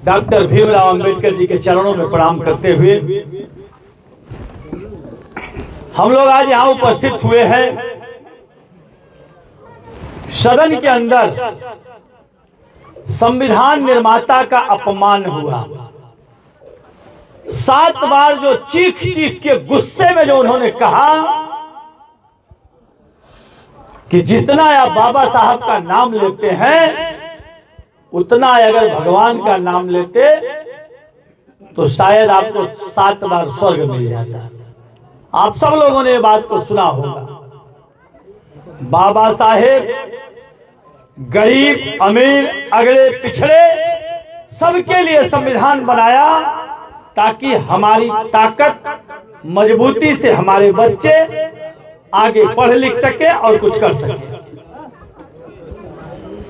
Doctor Bhimrao Ambedkar ji के चरणों में प्रणाम करते हुए हम लोग आज यहाँ उपस्थित हुए हैं। सदन के अंदर संविधान निर्माता का अपमान हुआ। 7 बार जो चीख चीख के गुस्से में जो उन्होंने कहा कि जितना आप बाबा साहब का नाम लेते हैं उतना अगर भगवान का नाम लेते तो शायद आपको 7 बार स्वर्ग मिल जाता। आप सब लोगों ने ये बात को सुना होगा। बाबा साहेब गरीब अमीर अगड़े पिछड़े सबके लिए संविधान बनाया ताकि हमारी ताकत मजबूती से हमारे बच्चे आगे पढ़ लिख सके और कुछ कर सके।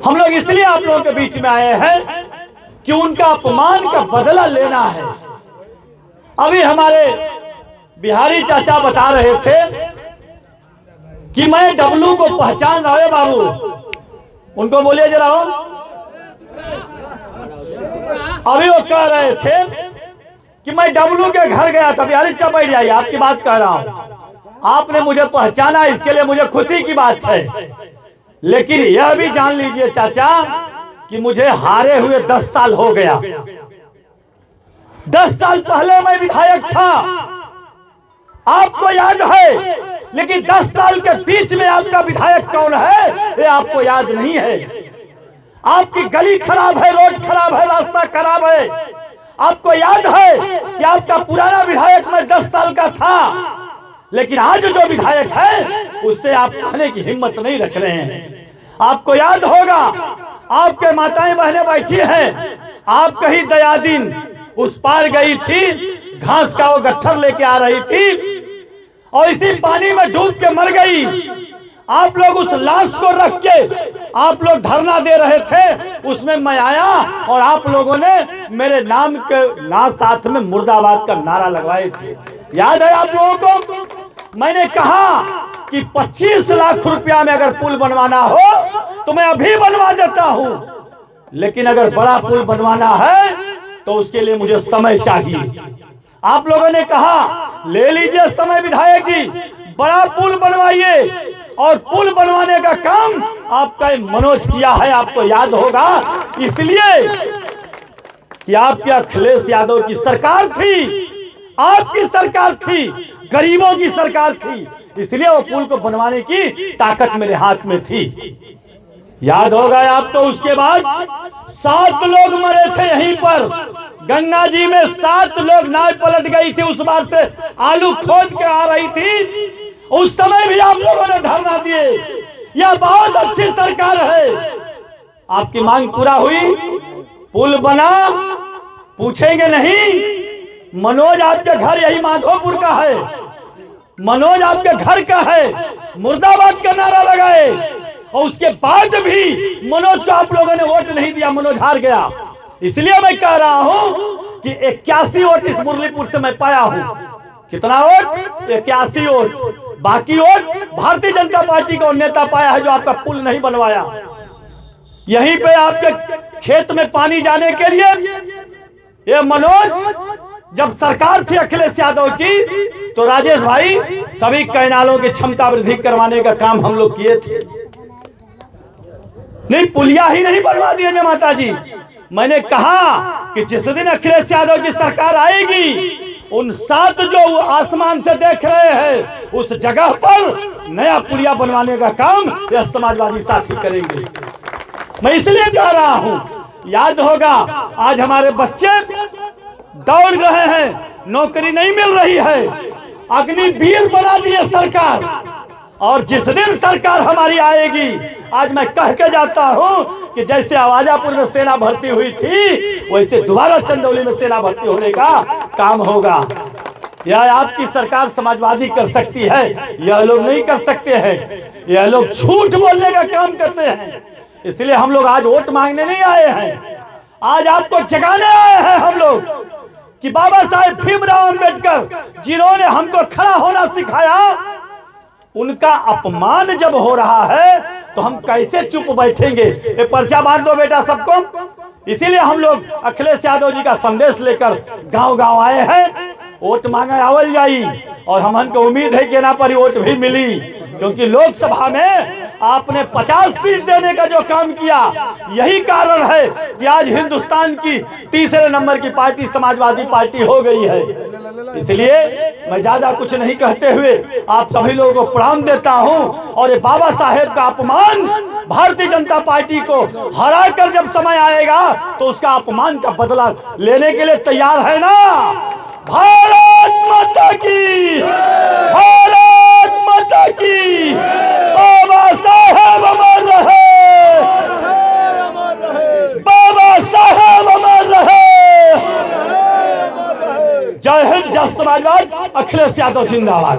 हम लोग इसलिए आप लोगों के बीच में आए हैं कि उनका अपमान का बदला लेना है। अभी हमारे बिहारी चाचा बता रहे थे कि मैं डब्लू को पहचान रहा है। बाबू उनको बोलिए जरा। अभी वो कह रहे थे कि मैं डब्लू के घर गया था। बिहारी चाचा बैठ जाइए, आपकी बात कह रहा हूं। आपने मुझे पहचाना, इसके लिए मुझे खुशी की बात है। लेकिन यह भी जान लीजिए चाचा कि मुझे हारे हुए 10 साल हो गया। 10 साल पहले मैं विधायक था, आपको याद है। लेकिन 10 साल के बीच में आपका विधायक कौन है ये आपको याद नहीं है। आपकी गली खराब है, रोड खराब है, रास्ता खराब है। आपको याद है कि आपका पुराना विधायक मैं 10 साल का था। लेकिन आज जो विधायक है उससे आप कहने की हिम्मत नहीं रख रहे हैं। आपको याद होगा, आपके माताएं बहनें बैठी हैं, आप कहीं दया दिन उस पार गई थी, घास का वो गट्ठर लेके आ रही थी और इसी पानी में डूब के मर गई। आप लोग उस लाश को रख के आप लोग धरना दे रहे थे, उसमें मैं आया और आप लोगों ने मेरे नाम के साथ में मुर्दाबाद का नारा लगवाए थे। याद है आप लोगों को? मैंने कहा कि 25 लाख रुपया में अगर पुल बनवाना हो तो मैं अभी बनवा देता हूं, लेकिन अगर बड़ा पुल बनवाना है तो उसके लिए मुझे समय चाहिए। आप लोगों ने कहा ले लीजिए समय विधायक जी, बड़ा पुल बनवाइए। और पुल बनवाने का काम आपका मनोज किया है, आपको याद होगा। इसलिए कि आपके अखिलेश यादव की सरकार थी, आपकी सरकार थी, गरीबों की सरकार थी, इसलिए वो पुल को बनवाने की ताकत मेरे हाथ में थी। याद होगा आपको। उसके बाद 7 लोग मरे थे यहीं पर गंगा जी में। 7 लोग नाव पलट गई थी, उस बार से आलू खोद के आ रही थी। उस समय भी आप लोगों ने धरना दिए। यह बहुत अच्छी सरकार है। आपकी मांग पूरा हुई, पुल बना, पूछेंगे नहीं। मनोज आपके घर यही माधोपुर का है, मनोज आपके घर का है, मुर्दाबाद का नारा लगाए और उसके बाद भी मनोज को आप लोगों ने वोट नहीं दिया, मनोज हार गया। इसलिए मैं कह रहा हूं कि 81 वोट इस मुरलीपुर से मैं पाया हूं। कितना वोट? 81 वोट। बाकी वोट भारतीय जनता पार्टी का नेता पाया है जो आपका पुल नहीं बनवाया। यहीं पे आपके खेत में पानी जाने के लिए ये मनोज, जब सरकार थी अखिलेश यादव की तो राजेश भाई सभी कैनालों की क्षमता वृद्धि करवाने का काम हम लोग किए थे। नहीं, पुलिया ही नहीं बनवा दिए ने माता जी। मैंने कहा कि जिस दिन अखिलेश यादव की सरकार आएगी उन 7 जो आसमान से देख रहे हैं उस जगह पर नया पुलिया बनवाने का काम यह समाजवादी साथी करेंगे। मैं इसलिए कह रहा हूं, याद होगा आज हमारे बच्चे दौड़ रहे हैं, नौकरी नहीं मिल रही है, अग्निवीर बना दिए सरकार। और जिस दिन सरकार हमारी आएगी, आज मैं कह के जाता हूं कि जैसे आवाजापुर में सेना भर्ती हुई थी वैसे दोबारा चंदौली में सेना भर्ती होने का काम होगा। यह आपकी सरकार समाजवादी कर सकती है, यह लोग नहीं कर सकते हैं। यह लोग झूठ बोलने का काम करते हैं। इसलिए हम लोग आज वोट मांगने नहीं आए हैं, आज आपको जगाने आए हैं हम लोग कि बाबा साहेब भीमराव अंबेडकर जिन्होंने हमको खड़ा होना सिखाया, उनका अपमान जब हो रहा है तो हम कैसे चुप बैठेंगे। ये पर्चा बांध दो बेटा सबको, इसीलिए हम लोग अखिलेश यादव जी का संदेश लेकर गांव गांव आए हैं। वोट मांगे आवल जाई और हमन को उम्मीद है कि ना पर वोट भी मिली, क्योंकि लोकसभा में आपने 50 सीट देने का जो काम किया, यही कारण है कि आज हिंदुस्तान की तीसरे नंबर की पार्टी समाजवादी पार्टी हो गई है। इसलिए मैं ज्यादा कुछ नहीं कहते हुए आप सभी लोगों को प्रणाम देता हूं और ये बाबा साहेब का अपमान भारतीय जनता पार्टी को हराकर जब समय आएगा तो उसका अपमान का बदला लेने के लिए तैयार है ना। भारत माता की, भारत माता की, बाबा साहेब अमर रहे, बाबा साहेब अमर रहे। जय हिंद, जय समाजवाद, अखिलेश यादव जिंदाबाद।